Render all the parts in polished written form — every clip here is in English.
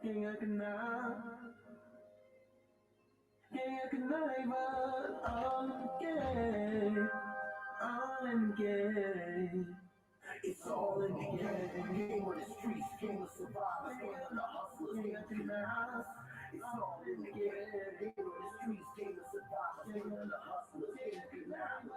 It's all in the game of the streets, game of survivors, game of the hustlers, game of canals. It's all in the game of the streets, game of survivors, game of the hustlers, game of canals.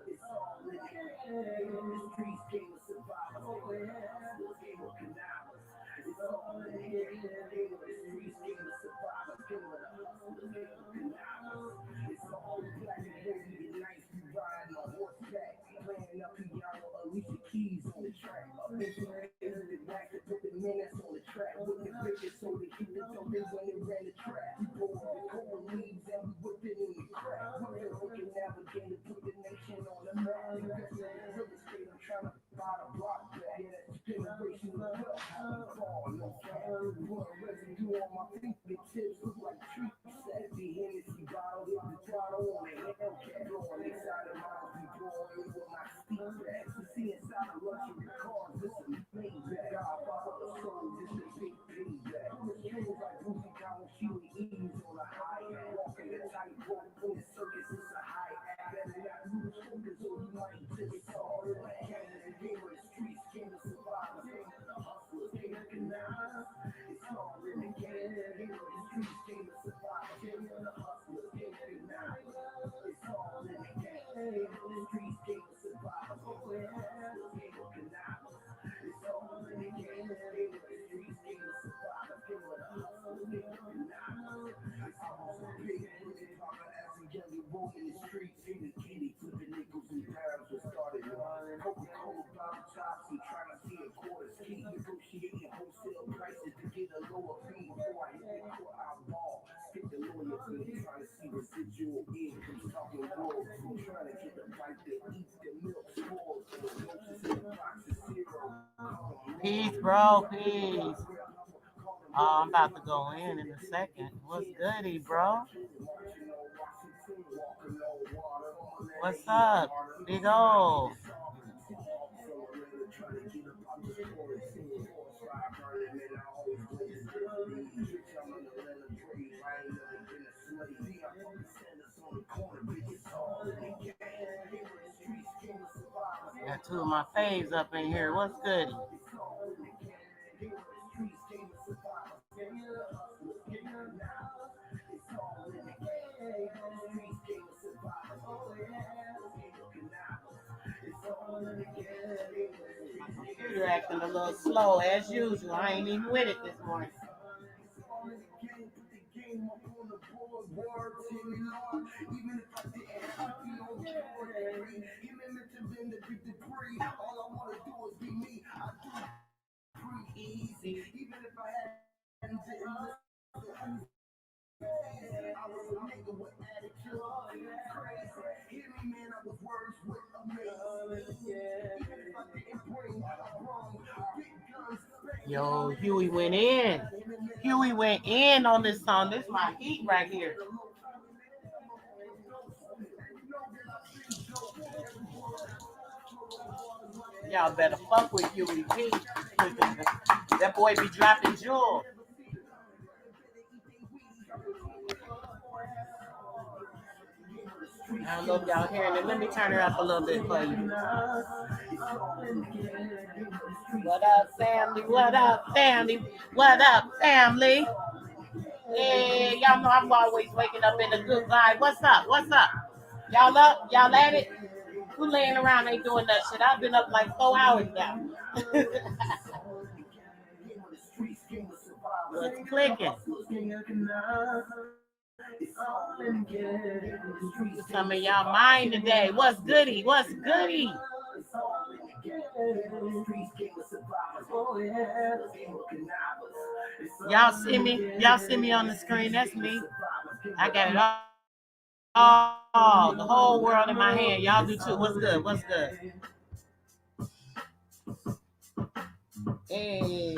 It's all in the game of the streets, game of survivors, game of the hustlers, game of canals. It's all in the game of the streets, game of survivors, game of the hustlers, game of canals. It's all black and heavy and nice. We riding on horseback, playing up piano, Alicia Keys on the track. The back to put the minutes on the track. With the biggest so they keep the jumping when they ran the track. We pulled the cold leaves and we whipped it in the crack. Looking navigator, put the nation on the map. Invested in real estate, I'm trying to buy the block back. That's generational wealth. How we fall, no fat. Blood residue on my fingertips, look like tree sap. The Hennessy bottle, hit the throttle on the Hellcat. Blowing inside the mouth, we blowing with my speed back. To see inside the luxury cars, this is Maybach. God, follow the soul, this is big payback. The strings like Boosie Down, shooting ease on a high hat. Walking the tightrope in the circus, it's a high act. Better not lose focus or you might just fall in the game of the streets, game of survivors, game of the hustlers, game of canals. It's all in the game of the streets, game of survivors, game of the hustlers, game of canals. It's all in the game of the streets, game of survivors, game of the hustlers, game of canals. It's all in the game of the streets, game of survivors, game of the hustlers, game of canals. It's all so big, looking Papa as a young boy in the streets, in the kitty, flipping nickels and dimes. We started Coca-Cola bottle tops and trying to see a quarter ski, negotiating wholesale prices to get a lower fee before I hit the court out ball. Skip the lawyer fee, trying to see residual income, talking royalty, trying to get the right to eat the milk spoiled. The notice in the box is zero. Peace, bro. Peace. Oh, I'm about to go in a second. What's goody, bro? What's up, big O? Got two of my faves up in here. What's goody? You're acting a little slow as usual. I ain't even with it this morning. Yo, Huey went in. Huey went in on this song. This is my heat right here. Y'all better fuck with Huey P. That boy be dropping jewels. I don't know if y'all hearing it. Let me turn her up a little bit for you. What up, family? What up, family? What up, family? Hey, y'all know I'm always waking up in a good vibe. What's up? What's up? Y'all up? Y'all at it? Who laying around ain't doing that shit? I've been up like 4 hours now. What's clicking? Some of y'all mind today. What's goody? What's goody? Y'all see me? Y'all see me on the screen? That's me. I got it all. The whole world in my hand. Y'all do too. What's good? What's good? Hey.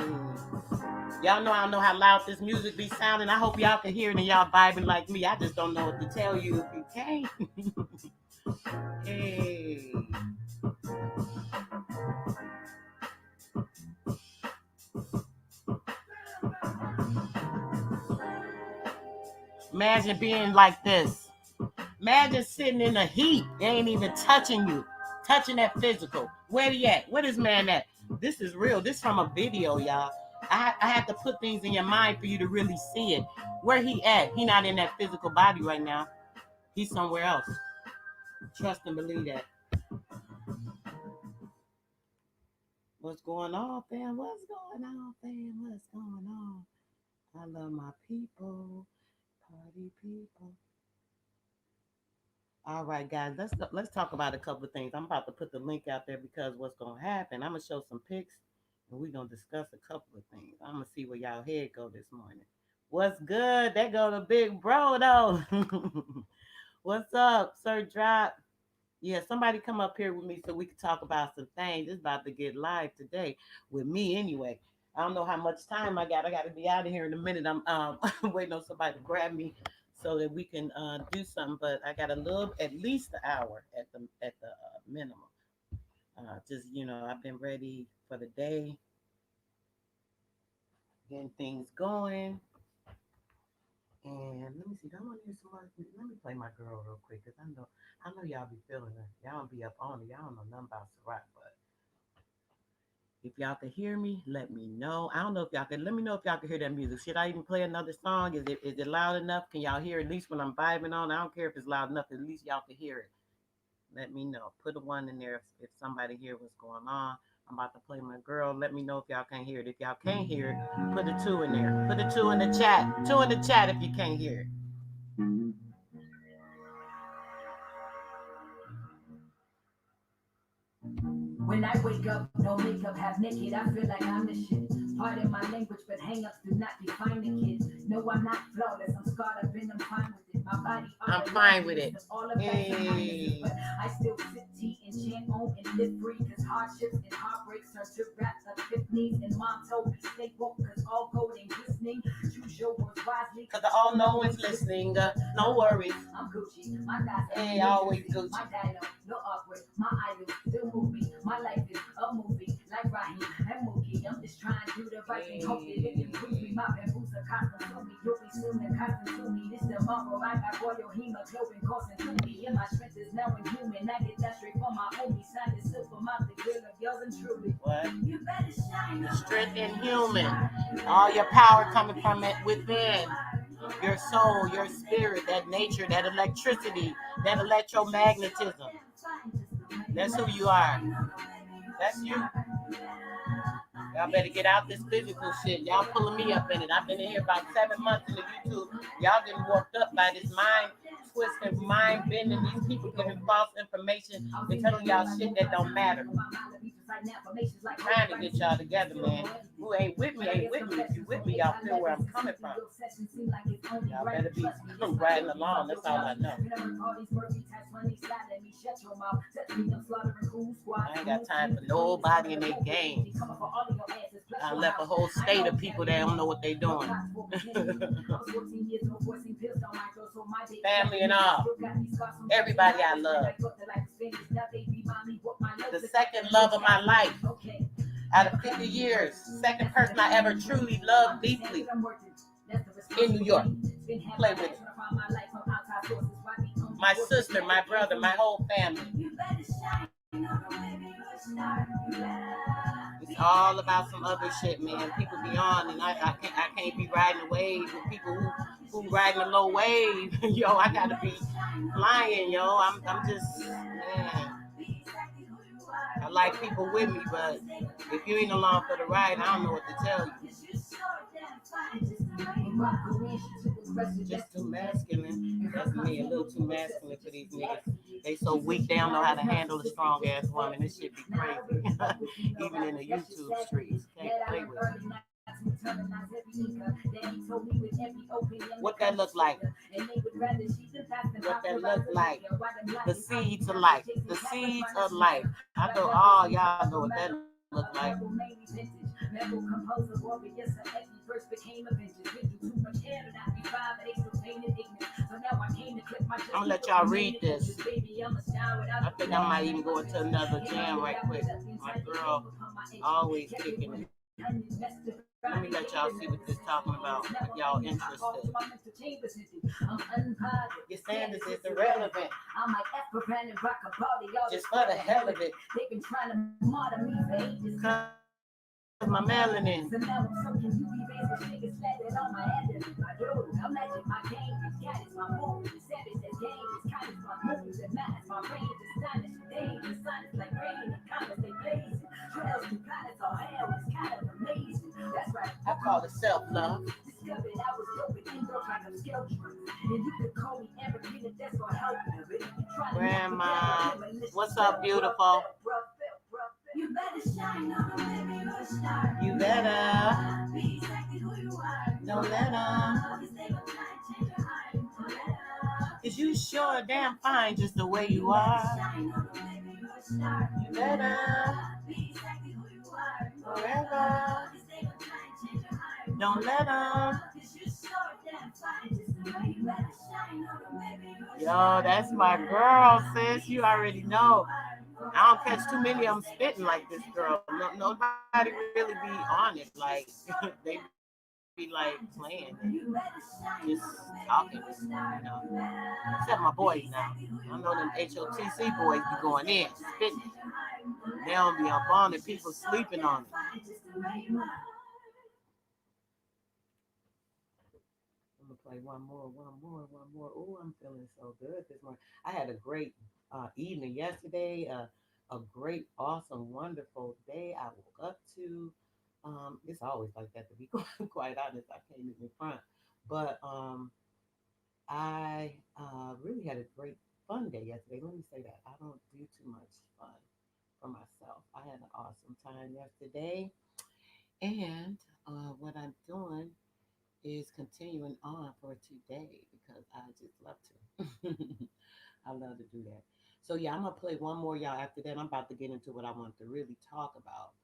Y'all know I don't know how loud this music be sounding. I hope y'all can hear it and y'all vibing like me. I just don't know what to tell you if you can't. Hey. Imagine being like this. Imagine sitting in the heat. They ain't even touching you. Touching that physical. Where he at? Where this man at? This is real. This from a video, y'all. I had to put things in your mind for you to really see it. Where he at? He not in that physical body right now. He's somewhere else. Trust and believe that. What's going on, fam? What's going on, fam? What's going on? I love my people. Party people. All right, guys, let's talk about a couple of things. I'm about to put the link out there because what's gonna happen? I'm gonna show some pics and we're gonna discuss a couple of things. I'm gonna see where y'all head go this morning. What's good? That go to Big Bro though. What's up, Sir Drop? Yeah, somebody come up here with me so we can talk about some things. It's about to get live today with me anyway. I don't know how much time I got. I got to be out of here in a minute. I'm waiting on somebody to grab me so that we can do something. But I got a little, at least an hour at the minimum. Just I've been ready for the day, getting things going. And let me see. I want to hear somebody. Let me play my girl real quick because I know y'all be feeling her. Y'all don't be up on it. Y'all don't know nothing about Ciroc, but if y'all can hear me, let me know. I don't know if y'all can. Let me know if y'all can hear that music. Should I even play another song? Is it loud enough? Can y'all hear at least when I'm vibing on? I don't care if it's loud enough. At least y'all can hear it. Let me know. Put a one in there if somebody hear what's going on. I'm about to play my girl. Let me know if y'all can't hear it. If y'all can't hear it, put a two in there. Put a two in the chat. Two in the chat if you can't hear it. When I wake up, no makeup, half naked, I feel like I'm the shit. Pardon my language, but hang-ups do not define the kid. No, I'm not flawless, I'm scarred up and I'm fine with it. My body, I'm fine with it. Hey. But I still sip tea and chant on and live free, cause hardships and heartbreaks turn to raps of epiphanies. And mom told me stay woke, cause all gold ain't glistening. Choose your words wisely, cause all no one's listening. No worries. I'm Gucci, my guys, hey, always Gucci. My dino, no awkward, my idol, still move me. My life is a movie, like Raheem and Mookie. I'm just trying to do the right thing, hope that it improves me. My bamboos are constant to me, you'll be soon and constant to me. This tomorrow, I got royal hemoglobin coursing through me. And my strength is now inhuman, I get that straight from my homie. Signed the silver mouth, the grill of yours and truly. What? You better shine. Strength inhuman. All your power coming from it within. Your soul, your spirit, that nature, that electricity, that electromagnetism. That's who you are. That's you. Y'all better get out this physical shit. Y'all pulling me up in it. I've been in here about 7 months in the YouTube. Y'all getting worked up by this mind twisting, mind bending. These people giving false information. They're telling y'all shit that don't matter. Trying to get y'all together, man. Who ain't with me, ain't with me. If you with me, y'all feel where I'm coming from. Y'all better be riding along. That's all I know. I ain't got time for nobody in their game. I left a whole state of people that don't know what they doing. Family and all. Everybody I love. The second love of my life. Out of 50 years, second person I ever truly loved deeply in New York. Play with it. My sister, my brother, my whole family. It's all about some other shit, man. People be on, and I can't be riding a wave with people who riding a low wave. Yo, I gotta be flying, yo. I'm just, man. I like people with me, but if you ain't along for the ride, I don't know what to tell you. Just too masculine. That's me, a little too masculine for these niggas. They so weak, they don't know how to handle a strong ass woman. This shit be crazy. Even in the YouTube streets. Can't play with it. What that look like? What that look like? The seeds of life. The seeds of life. I know all y'all know what that look like. I'm gonna let y'all read this. I think I might even go into another jam right quick. My girl always kicking it. Let me let y'all see what this talking about. If y'all interested. Your standards is irrelevant. Just for the hell of it. Cause my melanin. I call it self-love. Grandma, what's up, beautiful? You better shine on them, baby, you're a star. You better be exactly who you are. Don't let them. Cause you sure damn fine just the way you are. You better be exactly who you are. Forever. Don't let them. Yo, that's my girl, sis. You already know. I don't catch too many of them spitting like this girl. Nobody really be on it. Like they be like playing, just talking, Except my boys now. I know them HOTC boys be going in, spitting. They don't be up on it. People sleeping on it. I'm gonna play one more. Oh, I'm feeling so good this morning. I had a great evening yesterday. A great, awesome, wonderful day. I woke up to. It's always like that, to be quite honest. I can't even front, but I really had a great fun day yesterday. Let me say that I don't do too much fun for myself. I had an awesome time yesterday, and what I'm doing is continuing on for today because I just love to. I love to do that. So yeah, I'm gonna play one more, y'all. After that, I'm about to get into what I want to really talk about.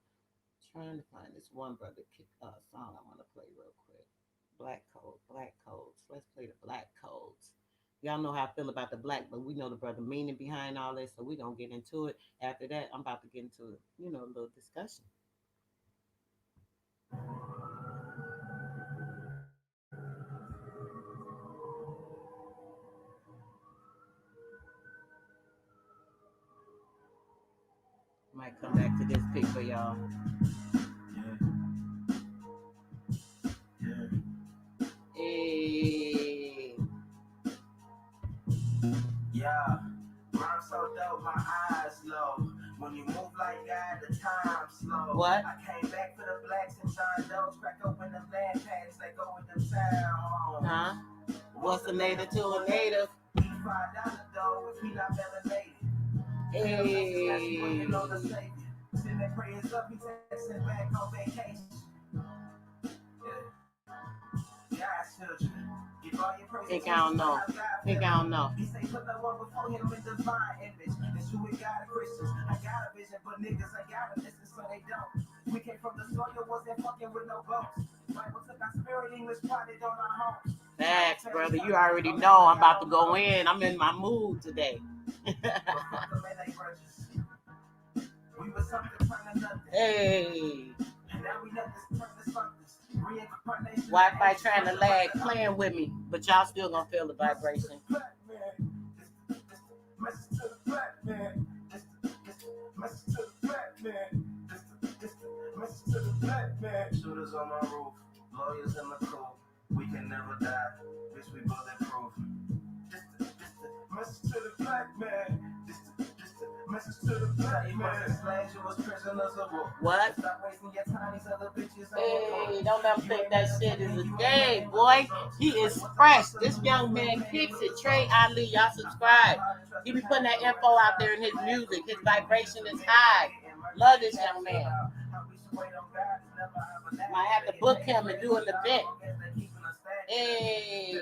Trying to find this one brother song I want to play real quick. Black Codes. Let's play the Black Codes. Y'all know how I feel about the black, but we know the brother meaning behind all this, so we gonna get into it. After that, I'm about to get into a little discussion. Might come back to this pick for y'all. Hey. Yeah, rhyme so dope, my eyes low. When you move like that, the time slow. What? I came back for the blacks and John Doe's. Crack open them land patties, they go with them sound. Huh? What's a native to a native? $5 though if he not melanated. Hey. Send their prayers up, he texting back on vacation. Yeah, children. Give all your prayers. Think I don't know. He say put no one before him in divine image. It's who we got of Christians. I got a vision, but niggas ain't got a listen, so they don't. We came from the soil, wasn't fucking with no boats. Bible took our spirit, English plotted on our homes. Facts, brother. You already know I'm about to go in. I'm in my mood today. Hey. Wi-Fi trying to lag, playing with me, but y'all still gonna feel the vibration. Shooters on my roof, lawyers in the court. We can never die, bitch, we bulletproof. Message to the black man. Message to the black man. Slaves, you was prisoners of war. What? Stop wasting your time, these other bitches. Hey, don't let them think that shit is a game, boy. He is fresh. This young man kicks it. Trey Ali, y'all subscribe. He be putting that info out there in his music. His vibration is high. Love this young man. Might have to book him and do an event. Hey.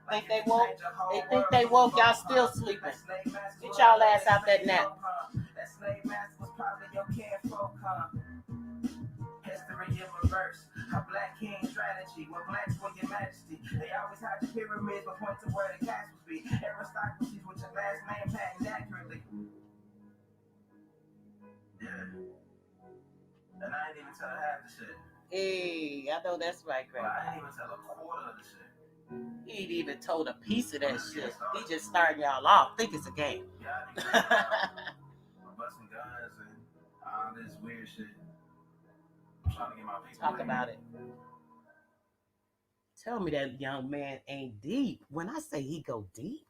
Think they woke? They think they woke. Y'all still sleeping. Get y'all ass out that nap. That slave master was probably your kinfolk, huh? History in reverse. A black king strategy. When blacks were your majesty. They always had the pyramids, but point to where the castles be. Aristocracies with your last name patent accurately. Yeah. And I didn't even tell her half the shit. Hey, I know that's right, Well, Grandma. I didn't even tell a quarter of the shit. He ain't even told a piece of that shit. He just starting y'all off. Think it's a game. Yeah, busting guns and all this weird shit. I'm trying to get my people. Talk about it. Tell me that young man ain't deep. When I say he go deep,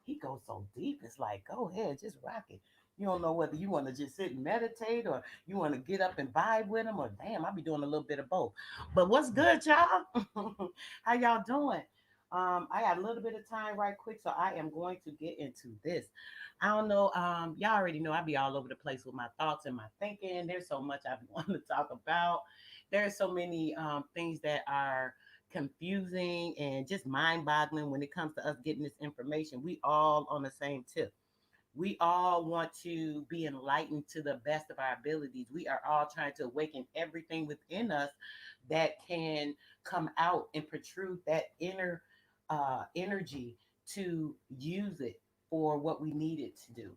he goes so deep. It's like, go ahead, just rock it. You don't know whether you want to just sit and meditate or you want to get up and vibe with him or damn, I be doing a little bit of both. But what's good, y'all? How y'all doing? I got a little bit of time right quick, so I am going to get into this. I don't know. Y'all already know I be all over the place with my thoughts and my thinking. There's so much I want to talk about. There's so many things that are confusing and just mind boggling when it comes to us getting this information. We all on the same tip. We all want to be enlightened to the best of our abilities. We are all trying to awaken everything within us that can come out and protrude that inner energy to use it for what we need it to do.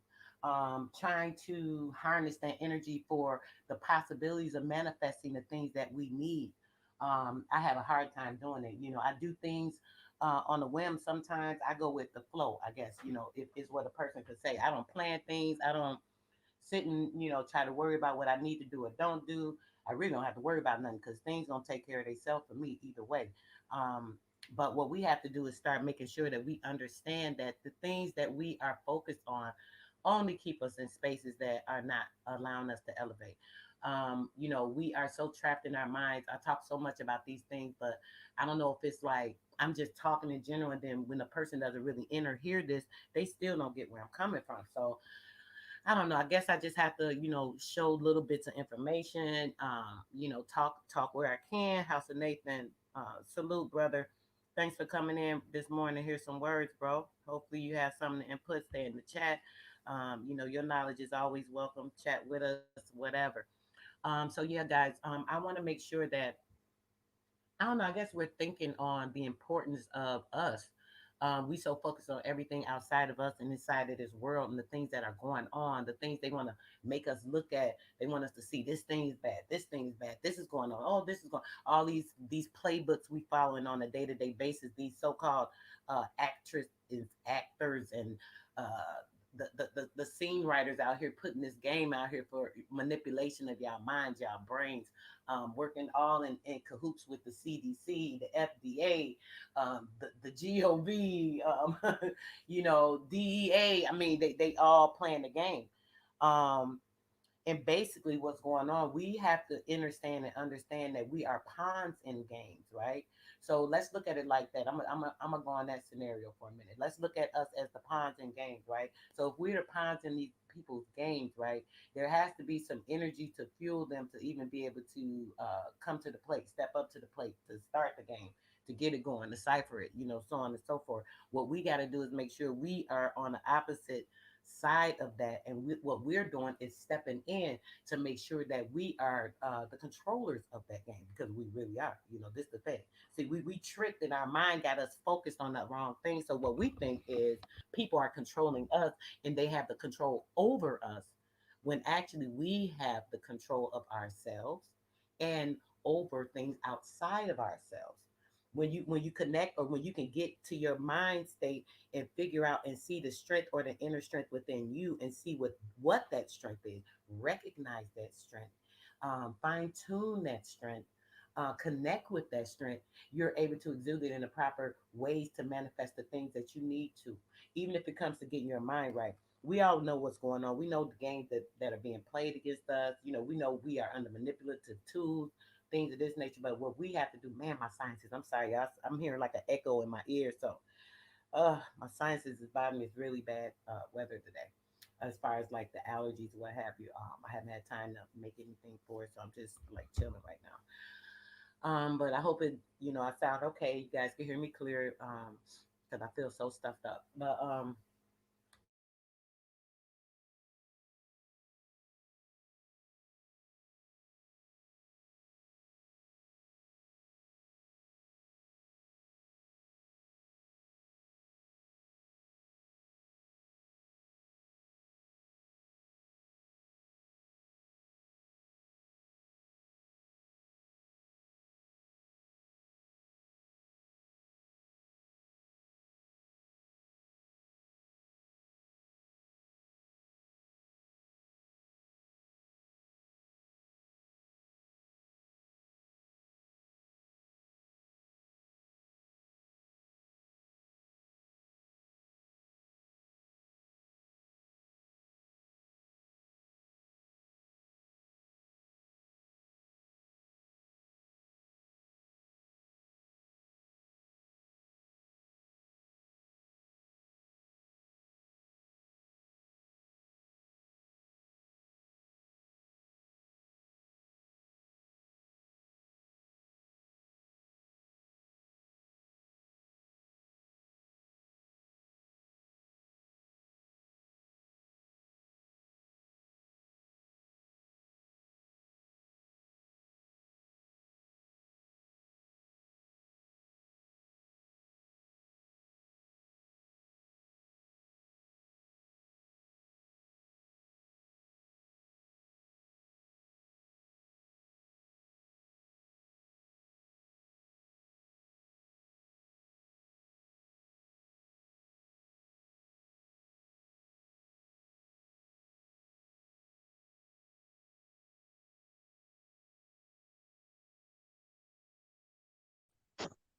Trying to harness that energy for the possibilities of manifesting the things that we need. I have a hard time doing it. I do things on a whim. Sometimes I go with the flow, I guess, if is what a person could say. I don't plan things. I don't sit and, try to worry about what I need to do or don't do. I really don't have to worry about nothing because things gonna take care of themselves for me either way. Um, but what we have to do is start making sure that we understand that the things that we are focused on only keep us in spaces that are not allowing us to elevate. We are so trapped in our minds. I talk so much about these things, but I don't know if it's like I'm just talking in general, and then when a person doesn't really enter hear this, they still don't get where I'm coming from. So I don't know. I guess I just have to, show little bits of information. Talk where I can. House of Nathan, salute, brother. Thanks for coming in this morning. Here's some words, bro. Hopefully you have something to input. Stay in the chat. Your knowledge is always welcome. Chat with us, whatever. So yeah, guys. I want to make sure that I don't know. I guess we're thinking on the importance of us. We so focused on everything outside of us and inside of this world and the things that are going on, the things they want to make us look at. They want us to see this thing is bad, this thing is bad, this is going on, oh, this is going. All these playbooks we following on a day to day basis. These so called actresses, actors, and uh, the scene writers out here putting this game out here for manipulation of y'all minds, y'all brains, working all in cahoots with the CDC, the FDA, the GOV, DEA. I mean, they all playing the game. Um, and basically, what's going on, we have to understand and understand that we are pawns in games, right? So let's look at it like that. I'm gonna go on that scenario for a minute. Let's look at us as the pawns in games, right? So if we're the pawns in these people's games, right, there has to be some energy to fuel them to even be able to come to the plate, step up to the plate, to start the game, to get it going, to cipher it, so on and so forth. What we got to do is make sure we are on the opposite side of that, and what we're doing is stepping in to make sure that we are the controllers of that game, because we really are. This is the thing. See, we tricked, and our mind got us focused on the wrong thing. So what we think is people are controlling us and they have the control over us, when actually we have the control of ourselves and over things outside of ourselves. When you connect, or when you can get to your mind state and figure out and see the strength or the inner strength within you, and see what that strength is, recognize that strength, fine tune that strength, connect with that strength, you're able to exude it in the proper ways to manifest the things that you need to, even if it comes to getting your mind right. We all know what's going on. We know the games that are being played against us. We know we are under manipulative tools, things of this nature. But what we have to do, man, my sciences, I'm sorry, y'all, I'm hearing like an echo in my ear. So my sciences is bothering me. It's really bad weather today. As far as like the allergies, what have you, I haven't had time to make anything for it, so I'm just like chilling right now. But I hope it, I sound okay. You guys can hear me clear, because I feel so stuffed up. But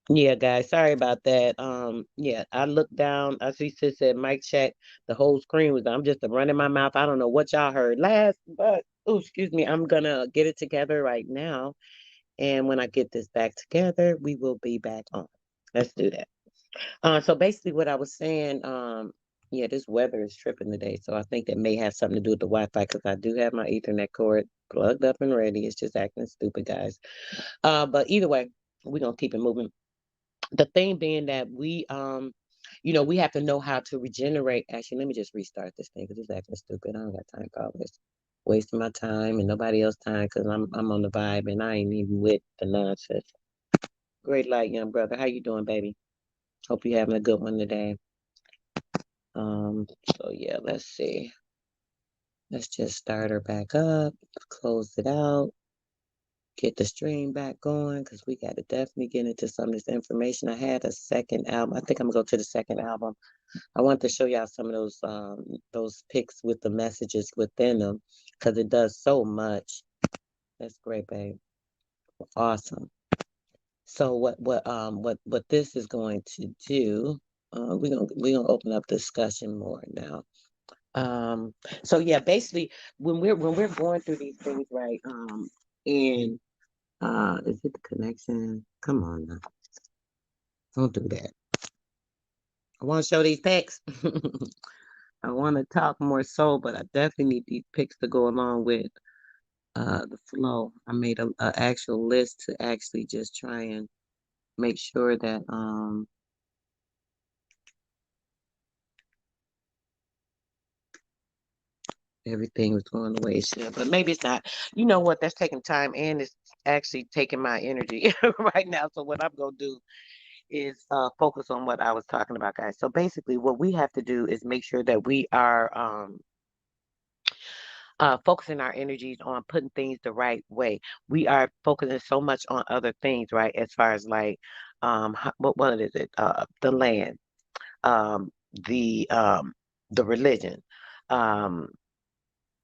Yeah, guys, sorry about that. Yeah, I looked down. I see sis said mic check. The whole screen was. I'm just running my mouth. I don't know what y'all heard last, but oh, excuse me. I'm gonna get it together right now, and when I get this back together, we will be back on. Let's do that. So basically, what I was saying, yeah, this weather is tripping today, so I think that may have something to do with the Wi-Fi because I do have my Ethernet cord plugged up and ready. It's just acting stupid, guys. But either way, we're gonna keep it moving. The thing being that we have to know how to regenerate. Actually, let me just restart this thing because it's acting stupid. I don't got time for all this. Wasting my time and nobody else time because I'm on the vibe and I ain't even with the nonsense. Great light, young brother. How you doing, baby? Hope you having a good one today. So yeah, let's see. Let's just start her back up, close it out, get the stream back going because we got to definitely get into some of this information. I had a second album. I think I'm gonna go to the second album. I want to show y'all some of those pics with the messages within them because it does so much. That's great, babe. Awesome. So what this is going to do? We're gonna open up discussion more now. Um, so yeah, basically when we're going through these things, right? And is it the connection? Come on now. Don't do that. I want to show these pics. I want to talk more so, but I definitely need these pics to go along with the flow. I made a actual list to actually just try and make sure that everything was going the way it should. But maybe it's not. You know what? That's taking time and it's actually taking my energy right now. So what I'm gonna do is focus on what I was talking about, guys. So basically, what we have to do is make sure that we are focusing our energies on putting things the right way. We are focusing so much on other things, right? As far as like, what is it? The land, um, the um, the religion, um,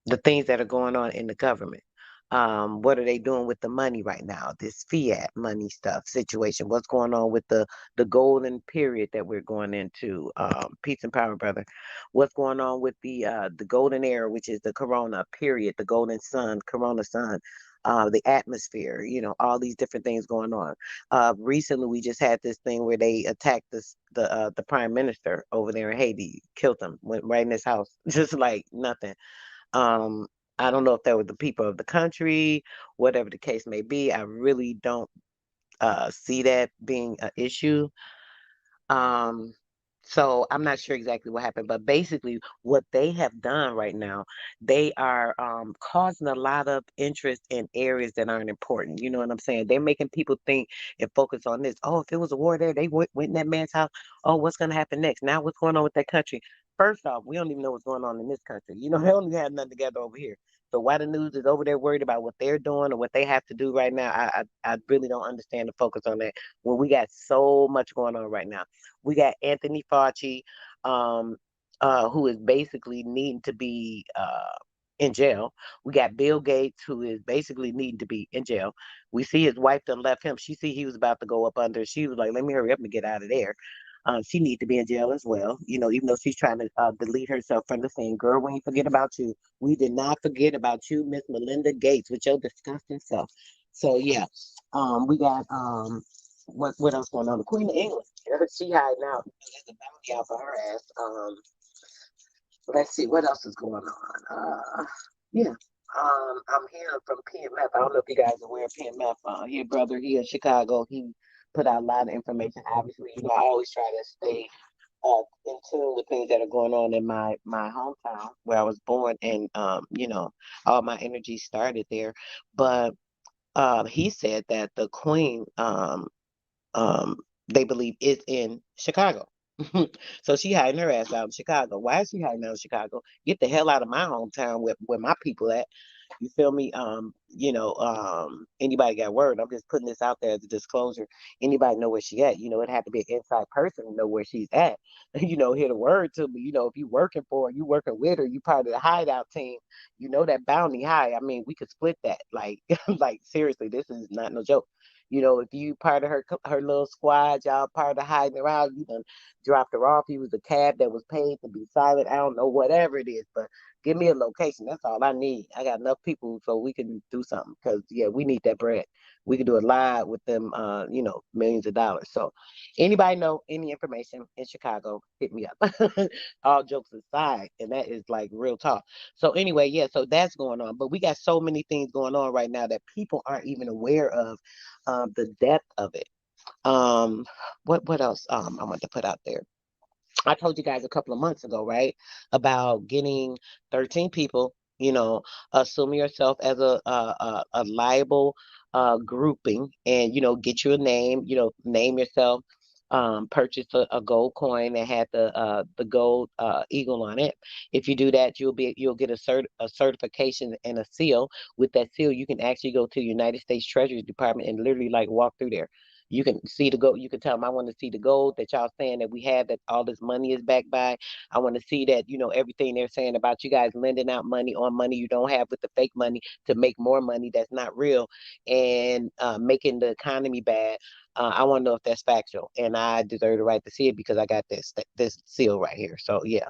the things that are going on in the government. What are they doing with the money right now? This fiat money stuff situation. What's going on with the golden period that we're going into? Peace and power, brother. What's going on with the golden era, which is the corona period, the golden sun, corona sun, the atmosphere, all these different things going on. Recently we just had this thing where they attacked the prime minister over there in Haiti, killed him, went right in his house, just like nothing. um, I don't know if that was the people of the country, whatever the case may be. I really don't see that being an issue. Um, so I'm not sure exactly what happened, but basically what they have done right now, they are causing a lot of interest in areas that aren't important. You know what I'm saying? They're making people think and focus on this. Oh, if it was a war there, they went in that man's house. Oh, what's going to happen next? Now, what's going on with that country? First off, we don't even know what's going on in this country. They only have nothing together over here. So why the news is over there worried about what they're doing or what they have to do right now, I really don't understand the focus on that when we got so much going on right now. We got Anthony Fauci, um, who is basically needing to be in jail. We got Bill Gates, who is basically needing to be in jail. We see his wife done left him. She see he was about to go up under. She was like, "Let me hurry up and get out of there." She need to be in jail as well. Even though she's trying to delete herself from the scene. Girl, we ain't forget about you. We did not forget about you, Miss Melinda Gates, with your disgusting self. So yeah, we got what else going on? The Queen of England. She hiding out. There's a bounty out for her ass. Let's see what else is going on. Yeah. I'm hearing from PMF. I don't know if you guys are aware of PMF. Here, brother, here in Chicago, he put out a lot of information. Obviously, I always try to stay in tune with things that are going on in my hometown where I was born, and all my energy started there. But he said that the Queen um, they believe is in Chicago. So she hiding her ass out in Chicago. Why is she hiding out in Chicago? Get the hell out of my hometown where my people at. You feel me? anybody got word. I'm just putting this out there as a disclosure. Anybody know where she at? It had to be an inside person to know where she's at. Hear the word to me. If you working for her, you working with her, you part of the hideout team. That bounty high. I mean, we could split that. Like, like seriously, this is not no joke. If you part of her little squad, y'all part of hiding around, you done dropped her off. He was a cab that was paid to be silent. I don't know, whatever it is, but give me a location. That's all I need. I got enough people so we can do something. Cause yeah, we need that bread. We can do a lot with them, millions of dollars. So anybody know any information in Chicago, hit me up. All jokes aside, and that is like real talk. So anyway, yeah, so that's going on. But we got so many things going on right now that people aren't even aware of the depth of it. Um, what else I want to put out there? I told you guys a couple of months ago, right, about getting 13 people, assume yourself as a liable grouping and, get you a name, name yourself, purchase a gold coin that had the gold eagle on it. If you do that, you'll get a certification and a seal. With that seal, you can actually go to the United States Treasury Department and literally like walk through there. You can see the gold. You can tell them, I want to see the gold that y'all saying that we have, that all this money is backed by. I want to see that, everything they're saying about you guys lending out money on money you don't have with the fake money to make more money that's not real and making the economy bad. I want to know if that's factual, and I deserve the right to see it because I got this seal right here. So yeah,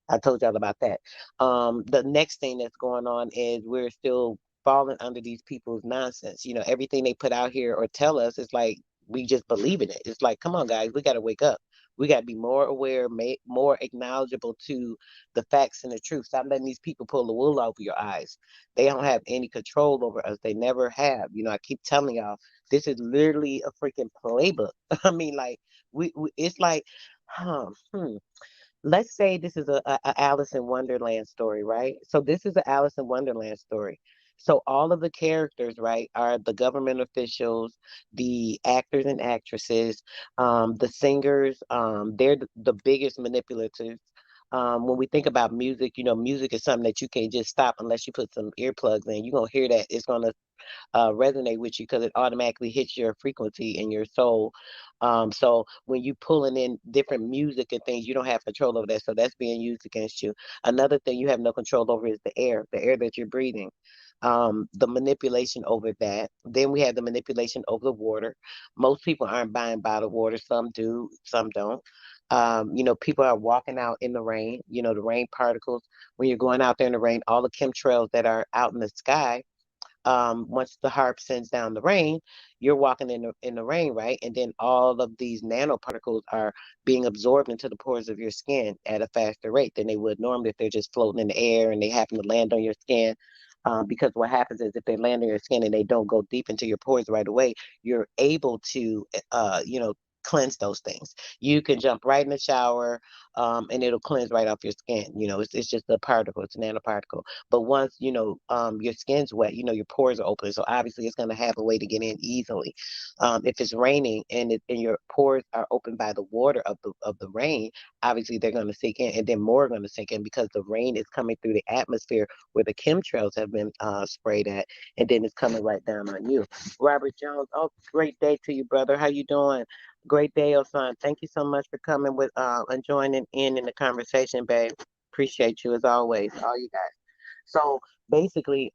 I told y'all about that. The next thing that's going on is we're still falling under these people's nonsense. Everything they put out here or tell us is like we just believe in it. It's like, come on, guys, we got to wake up. We got to be more aware, more acknowledgeable to the facts and the truth. Stop letting these people pull the wool over your eyes. They don't have any control over us. They never have. I keep telling y'all, this is literally a freaking playbook. I mean, like, we it's like, huh, let's say this is a Alice in Wonderland story, right? So this is a Alice in Wonderland story. So all of the characters, right, are the government officials, the actors and actresses, the singers. They're the biggest manipulators. When we think about music, music is something that you can't just stop unless you put some earplugs in. You're gonna hear that. It's gonna resonate with you because it automatically hits your frequency in your soul. So when you pulling in different music and things, you don't have control over that. So that's being used against you. Another thing you have no control over is the air that you're breathing. The manipulation over that. Then we have the manipulation over the water. Most people aren't buying bottled water. Some do, some don't. People are walking out in the rain, the rain particles. When you're going out there in the rain, all the chemtrails that are out in the sky, once the harp sends down the rain, you're walking in the rain, right? And then all of these nanoparticles are being absorbed into the pores of your skin at a faster rate than they would normally if they're just floating in the air and they happen to land on your skin. Because what happens is if they land on your skin and they don't go deep into your pores right away, you're able to, cleanse those things. You can jump right in the shower, and it'll cleanse right off your skin. It's just a particle, it's a nanoparticle. But once, your skin's wet, your pores are open. So obviously it's going to have a way to get in easily. If it's raining and your pores are opened by the water of the rain, obviously they're going to sink in and then more are going to sink in because the rain is coming through the atmosphere where the chemtrails have been sprayed at, and then it's coming right down on you. Robert Jones, oh, great day to you, brother. How you doing? Great day, son. Thank you so much for coming with and joining in the conversation, babe. Appreciate you as always, all you guys. So basically,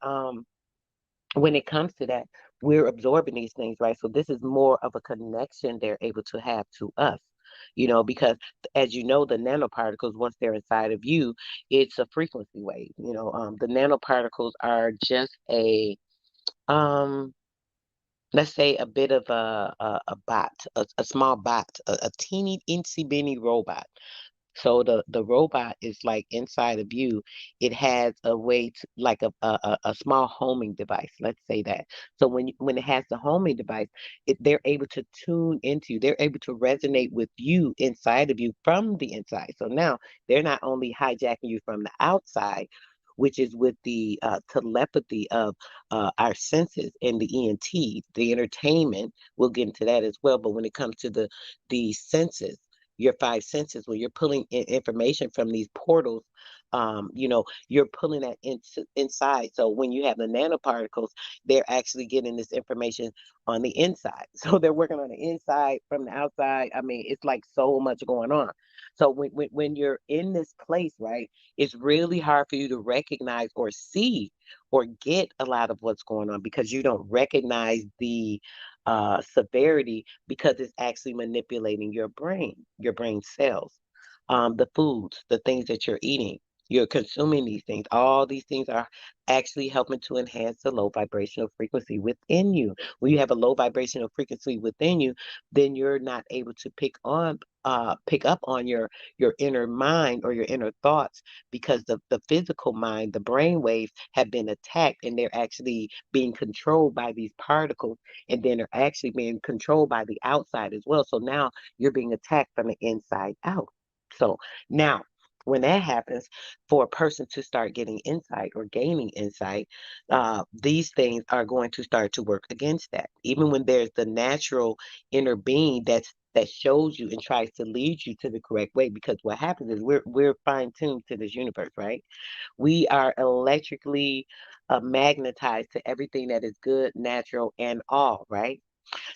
when it comes to that, we're absorbing these things, right? So this is more of a connection they're able to have to us, because as you know, the nanoparticles, once they're inside of you, it's a frequency wave. The nanoparticles are just um, let's say a bit of a bot, a small bot, a teeny, insy, binny robot. So the robot is like inside of you. It has a way to like a small homing device. Let's say that. So when it has the homing device, they're able to tune into you. They're able to resonate with you inside of you from the inside. So now they're not only hijacking you from the outside, which is with the telepathy of our senses and the ENT, the entertainment. We'll get into that as well. But when it comes to the senses, your five senses. When you're pulling in information from these portals, you're pulling that inside. So when you have the nanoparticles, they're actually getting this information on the inside. So they're working on the inside from the outside. I mean, it's like so much going on. So when you're in this place, right, it's really hard for you to recognize or see or get a lot of what's going on because you don't recognize the severity because it's actually manipulating your brain cells, the foods, the things that you're eating. You're consuming these things. All these things are actually helping to enhance the low vibrational frequency within you. When you have a low vibrational frequency within you, then you're not able to pick up on your inner mind or your inner thoughts because the physical mind, the brain waves have been attacked and they're actually being controlled by these particles and then they're actually being controlled by the outside as well. So now you're being attacked from the inside out. So now, when that happens, for a person to start getting insight or gaining insight, these things are going to start to work against that. Even when there's the natural inner being that shows you and tries to lead you to the correct way, because what happens is we're fine tuned to this universe, right? We are electrically magnetized to everything that is good, natural, and all, right?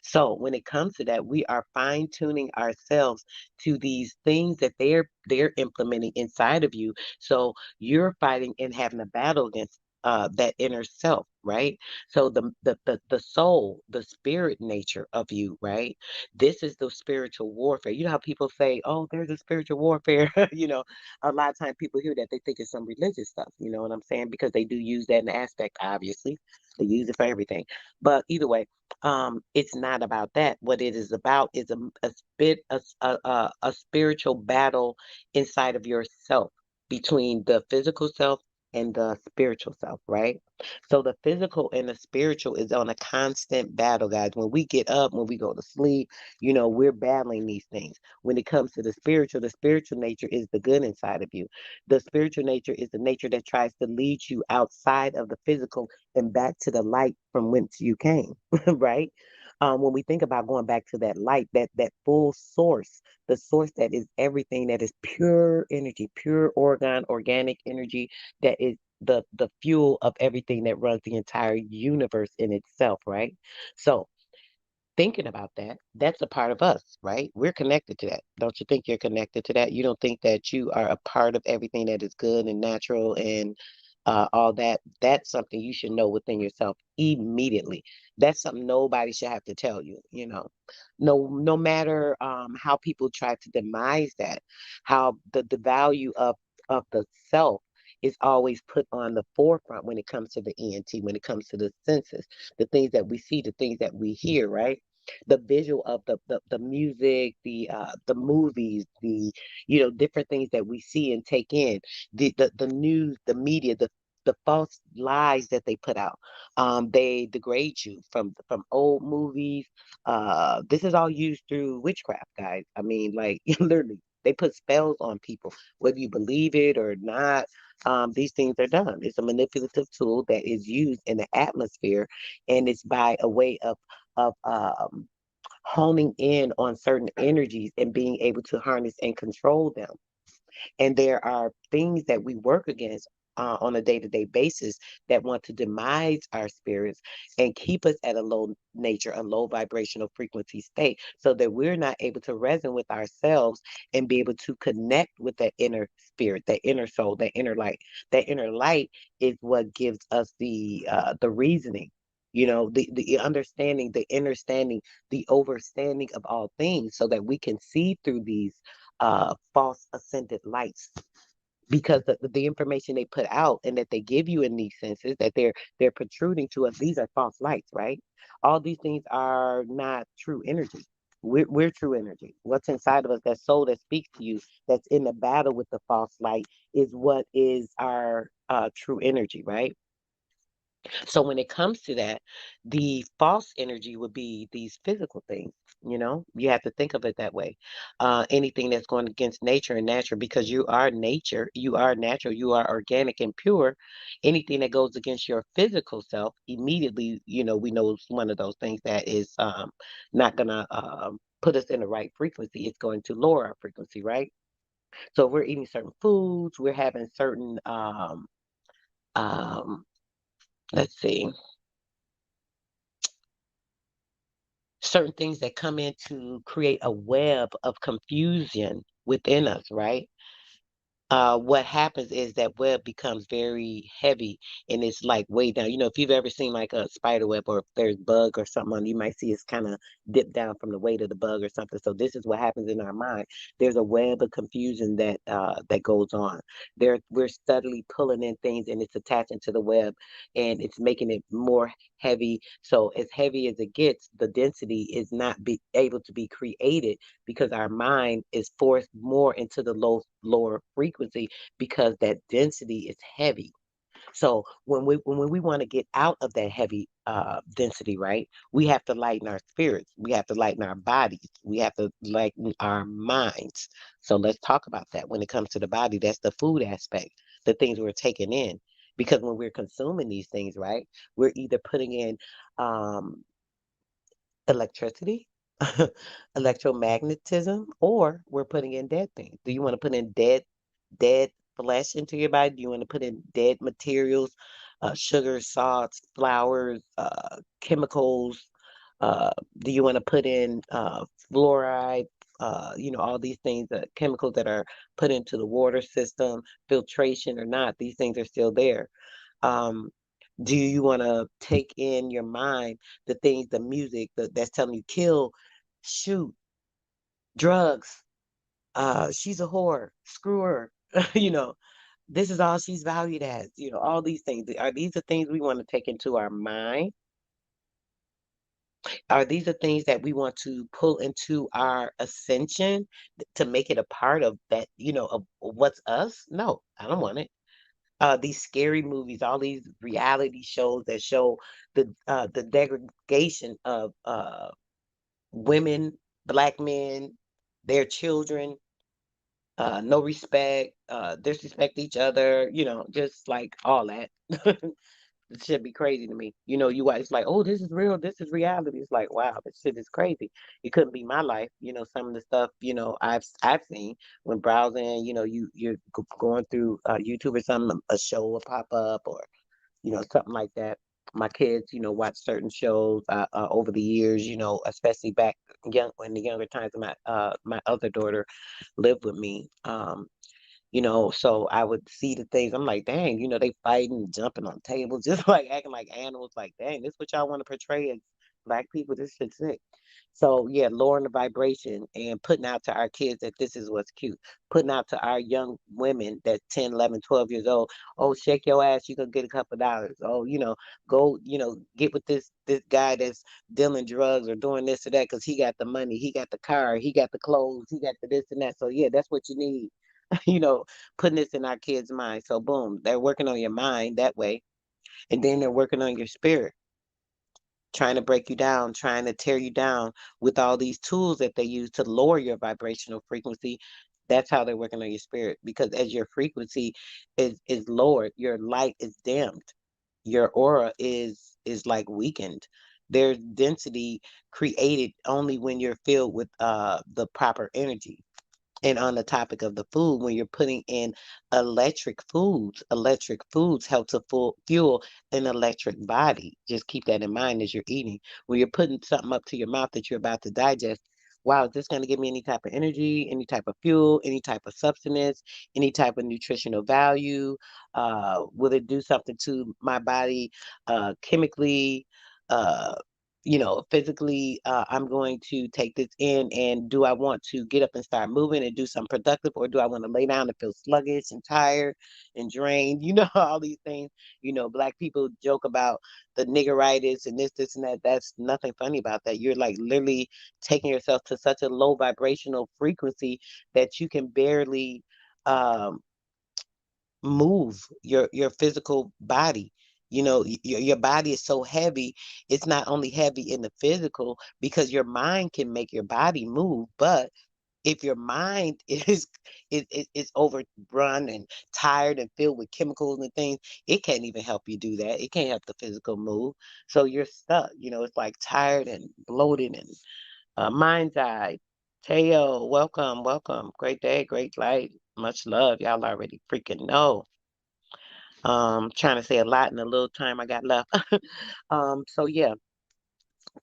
So when it comes to that, we are fine tuning ourselves to these things that they're implementing inside of you. So you're fighting and having a battle against that inner self, right? So the soul, the spirit nature of you, right? This is the spiritual warfare. You know how people say, "Oh, there's a spiritual warfare." A lot of times people hear that they think it's some religious stuff. You know what I'm saying? Because they do use that in the aspect. Obviously, they use it for everything. But either way, it's not about that. What it is about is a spiritual battle inside of yourself between the physical self and the spiritual self, right? So the physical and the spiritual is on a constant battle, guys. When we get up, when we go to sleep, we're battling these things. When it comes to the spiritual nature is the good inside of you. The spiritual nature is the nature that tries to lead you outside of the physical and back to the light from whence you came, right? When we think about going back to that light, that full source, the source that is everything, that is pure energy, pure organic energy, that is the fuel of everything that runs the entire universe in itself, right? So thinking about that, that's a part of us, right? We're connected to that. Don't you think you're connected to that? You don't think that you are a part of everything that is good and natural and all that? That's something you should know within yourself immediately. That's something nobody should have to tell you, No matter how people try to demise that, how the value of the self is always put on the forefront when it comes to the ENT, when it comes to the senses, the things that we see, the things that we hear, right? The visual of the music, the movies, the different things that we see and take in, the news, the media, the false lies that they put out. They degrade you from old movies. This is all used through witchcraft, guys. I mean, like literally, they put spells on people, whether you believe it or not. These things are done. It's a manipulative tool that is used in the atmosphere, and it's by a way of honing in on certain energies and being able to harness and control them. And there are things that we work against on a day-to-day basis that want to demise our spirits and keep us at a low nature, a low vibrational frequency state, so that we're not able to resonate with ourselves and be able to connect with that inner spirit, that inner soul, that inner light. That inner light is what gives us the reasoning. The understanding, the understanding, the overstanding of all things, so that we can see through these false ascended lights, because the information they put out and that they give you in these senses that they're protruding to us, these are false lights, right? All these things are not true energy. We're true energy. What's inside of us, that soul that speaks to you, that's in the battle with the false light, is what is our true energy, right? So when it comes to that, the false energy would be these physical things. You have to think of it that way. Anything that's going against nature and natural, because you are nature, you are natural, you are organic and pure. Anything that goes against your physical self, immediately, we know it's one of those things that is not gonna put us in the right frequency. It's going to lower our frequency, right? So if we're eating certain foods, we're having certain um, let's see, certain things that come in to create a web of confusion within us, right? What happens is that web becomes very heavy and it's like way down. If you've ever seen like a spider web or if there's bug or something on, you might see it's kind of dipped down from the weight of the bug or something. So this is what happens in our mind. There's a web of confusion that goes on. We're steadily pulling in things and it's attaching to the web and it's making it more heavy. So as heavy as it gets, the density is not be able to be created because our mind is forced more into the lower frequency because that density is heavy. So when we want to get out of that heavy density, right, we have to lighten our spirits, we have to lighten our bodies, we have to lighten our minds. So let's talk about that. When it comes to the body, that's the food aspect, the things we're taking in. Because when we're consuming these things, right, we're either putting in um, electricity, electromagnetism, or we're putting in dead things. Do you want to put in dead flesh into your body? Do you want to put in dead materials, sugar, salts, flours, chemicals? Do you want to put in fluoride? All these things, chemicals that are put into the water system, filtration or not, these things are still there. Um, do you want to take in your mind the things, the music that's telling you kill, shoot, drugs, she's a whore, screw her, you know, this is all she's valued as, all these things. Are these the things we want to take into our mind? Are these the things that we want to pull into our ascension to make it a part of that, of what's us? No, I don't want it. These scary movies, all these reality shows that show the degradation of women, black men, their children, no respect, disrespect each other, just like all that. It should be crazy to me. You watch, it's like, oh, this is real, this is reality. It's like, wow, this shit is crazy. It couldn't be my life. Some of the stuff, I've seen when browsing, you're going through YouTube or something, a show will pop up or something like that. My kids, watch certain shows over the years, especially back young in the younger times. My other daughter lived with me. So I would see the things. I'm like, dang, they fighting, jumping on tables, just like acting like animals. Like, dang, this what y'all want to portray as black people? This shit's sick. So yeah, lowering the vibration and putting out to our kids that this is what's cute. Putting out to our young women that's 10, 11, 12 years old. Oh, shake your ass, you gonna get a couple dollars. Oh, go, get with this guy that's dealing drugs or doing this or that because he got the money, he got the car, he got the clothes, he got the this and that. So yeah, that's what you need. you know, putting this in our kids' mind. So boom, they're working on your mind that way. And then they're working on your spirit, trying to break you down, trying to tear you down with all these tools that they use to lower your vibrational frequency. That's how they're working on your spirit. Because as your frequency is lowered, your light is dimmed. Your aura is like weakened. There's density created only when you're filled with the proper energy. And on the topic of the food, when you're putting in electric foods help to fuel an electric body. Just keep that in mind as you're eating. When you're putting something up to your mouth that you're about to digest, wow, is this going to give me any type of energy, any type of fuel, any type of substance, any type of nutritional value? Will it do something to my body chemically? Uh, physically, I'm going to take this in, and do I want to get up and start moving and do something productive, or do I want to lay down and feel sluggish and tired and drained? All these things. Black people joke about the niggeritis and this and that. That's nothing funny about that. You're like literally taking yourself to such a low vibrational frequency that you can barely um, move your physical body. You know, your body is so heavy. It's not only heavy in the physical because your mind can make your body move, but if your mind is overrun and tired and filled with chemicals and things, it can't even help you do that. It can't help the physical move. So you're stuck. You know, it's like tired and bloated and mind's eye. Teo, welcome, welcome. Great day, great light. Much love. Y'all already freaking know. Trying to say a lot in the little time I got left. So yeah,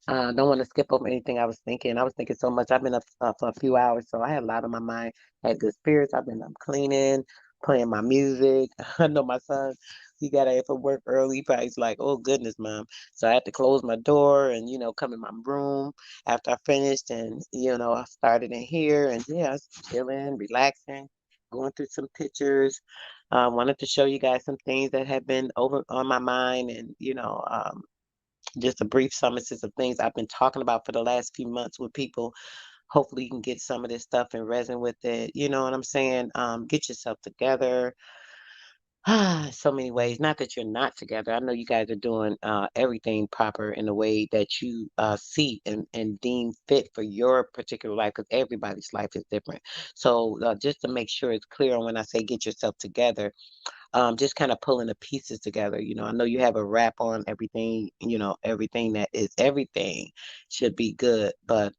don't want to skip over anything I was thinking. I was thinking so much. I've been up for a few hours, so I had a lot on my mind. Had good spirits. I've been cleaning, playing my music. I know my son, he got out for work early. He probably's like, "Oh goodness, mom." So I had to close my door and come in my room after I finished, and I started in here, and yeah, I was chilling, relaxing, going through some pictures. Wanted to show you guys some things that have been over on my mind, and just a brief summations of things I've been talking about for the last few months with people. Hopefully, you can get some of this stuff and reson with it. You know what I'm saying? Get yourself together. So many ways. Not that you're not together. I know you guys are doing everything proper in a way that you see and deem fit for your particular life, because everybody's life is different. So just to make sure it's clear on when I say get yourself together, just kind of pulling the pieces together. I know you have a wrap on everything, everything that is everything should be good, but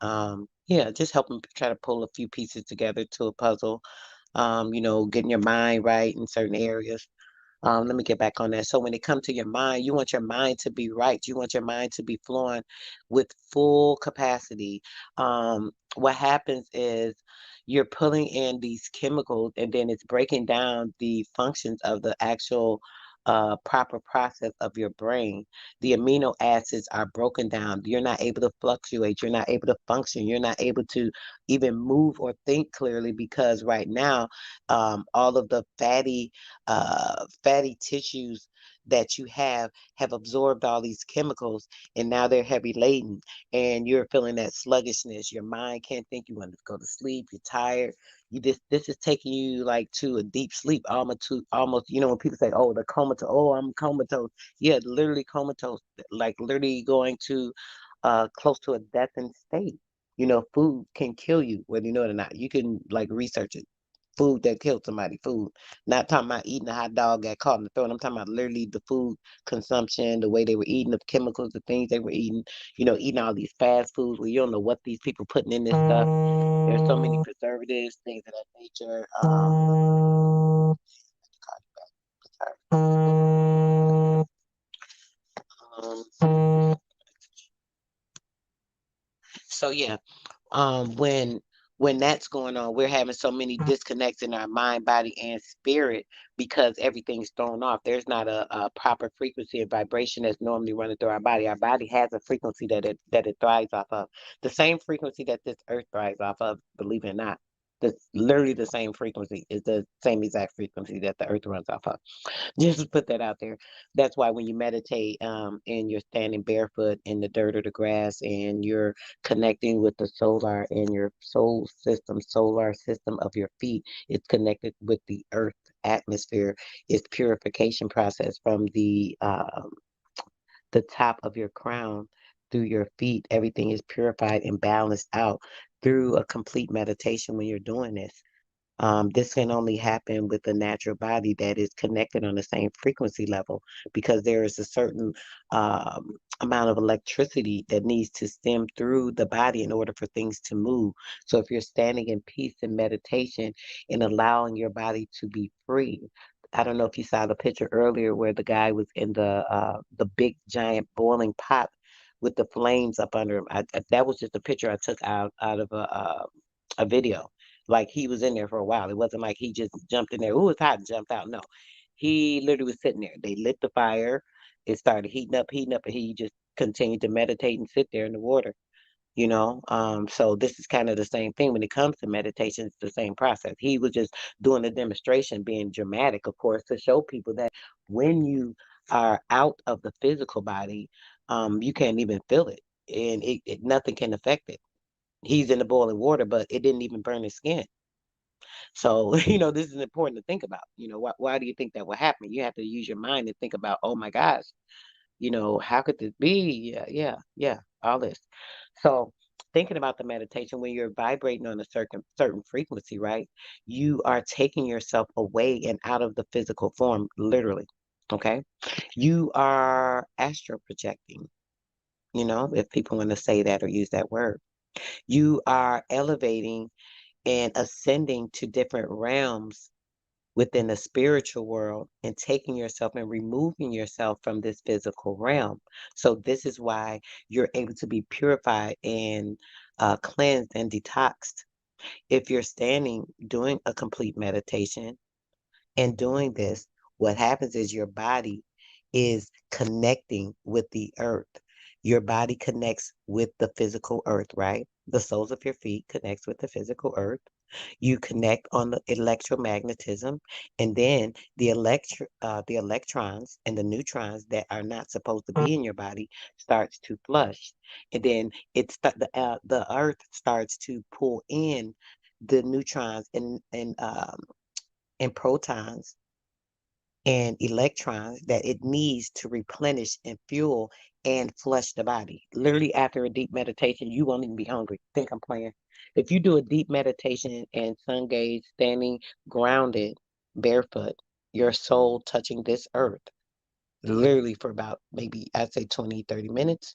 yeah, just helping try to pull a few pieces together to a puzzle. Getting your mind right in certain areas. Let me get back on that. So when it comes to your mind, you want your mind to be right. You want your mind to be flowing with full capacity. What happens is you're pulling in these chemicals and then it's breaking down the functions of the actual proper process of your brain. The amino acids are broken down. You're not able to fluctuate. You're not able to function. You're not able to even move or think clearly because right now, all of the fatty tissues that you have absorbed all these chemicals and now they're heavy laden and you're feeling that sluggishness. Your mind can't think. You want to go to sleep. You're tired. This is taking you like to a deep sleep, almost when people say, "Oh, the comatose." Oh, I'm comatose. Yeah, literally comatose. Like literally going to close to a deathing state. Food can kill you, whether you know it or not. You can like research it. Food that killed somebody. Food. Not talking about eating a hot dog got caught in the throat. I'm talking about literally the food consumption, the way they were eating, the chemicals, the things they were eating. Eating all these fast foods where you don't know what these people putting in this stuff. There's so many preservatives, things of that nature. So yeah, when that's going on, we're having so many disconnects in our mind, body, and spirit because everything's thrown off. There's not a proper frequency and vibration that's normally running through our body. Our body has a frequency that it thrives off of, the same frequency that this earth thrives off of. Believe it or not, literally the same frequency is the same exact frequency that the earth runs off of. Just to put that out there. That's why when you meditate, and you're standing barefoot in the dirt or the grass and you're connecting with the solar and your solar system of your feet, it's connected with the earth atmosphere. It's purification process from the top of your crown through your feet. Everything is purified and balanced out through a complete meditation when you're doing this. This can only happen with a natural body that is connected on the same frequency level because there is a certain amount of electricity that needs to stem through the body in order for things to move. So if you're standing in peace and meditation and allowing your body to be free, I don't know if you saw the picture earlier where the guy was in the big giant boiling pot with the flames up under him. That was just a picture I took out of a video. Like he was in there for a while. It wasn't like he just jumped in there. Ooh, it's hot and jumped out. No, he literally was sitting there. They lit the fire. It started heating up, and he just continued to meditate and sit there in the water. So this is kind of the same thing when it comes to meditation. It's the same process. He was just doing a demonstration, being dramatic, of course, to show people that when you are out of the physical body, you can't even feel it, and nothing can affect it. He's in the boiling water, but it didn't even burn his skin. So, this is important to think about. Why do you think that will happen? You have to use your mind and think about, oh my gosh, how could this be? Yeah, yeah, yeah, all this. So, thinking about the meditation, when you're vibrating on a certain frequency, right? You are taking yourself away and out of the physical form, literally. Okay? You are astral projecting, if people want to say that or use that word. You are elevating and ascending to different realms within the spiritual world and taking yourself and removing yourself from this physical realm. So this is why you're able to be purified and cleansed and detoxed. If you're standing doing a complete meditation and doing this, what happens is your body is connecting with the earth. Your body connects with the physical earth, right? The soles of your feet connects with the physical earth. You connect on the electromagnetism, and then the electrons and the neutrons that are not supposed to be in your body starts to flush, and then the earth starts to pull in the neutrons and protons and electrons that it needs to replenish and fuel and flush the body. Literally, after a deep meditation, you won't even be hungry. Think I'm playing. If you do a deep meditation and sun gaze, standing grounded, barefoot, your soul touching this earth, literally for about maybe I'd say 20, 30 minutes,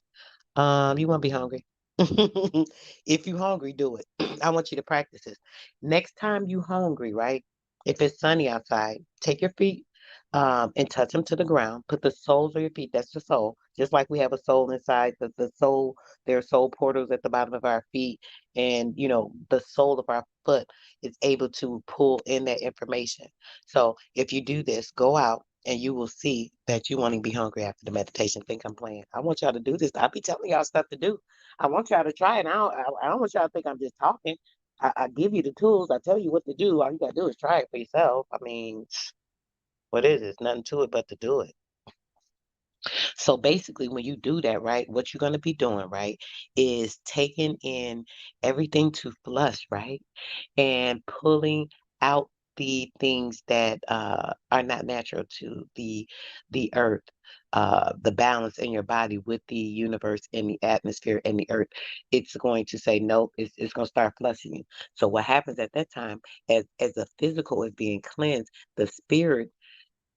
you won't be hungry. If you hungry, do it. I want you to practice this. Next time you hungry, right? If it's sunny outside, take your feet and touch them to the ground. Put the soles of your feet, that's the soul. Just like we have a soul inside, the soul, there are soul portals at the bottom of our feet. And, the sole of our foot is able to pull in that information. So if you do this, go out and you will see that you won't even be hungry after the meditation. Think I'm playing. I want y'all to do this. I'll be telling y'all stuff to do. I want y'all to try it. I don't want y'all to think I'm just talking. I give you the tools. I tell you what to do. All you gotta do is try it for yourself. I mean, what is it? Nothing to it but to do it. So basically, when you do that, right, what you're going to be doing, right, is taking in everything to flush, right, and pulling out the things that are not natural to the earth, the balance in your body with the universe and the atmosphere and the earth. It's going to say no. It's going to start flushing you. So what happens at that time, as the physical is being cleansed, the spirit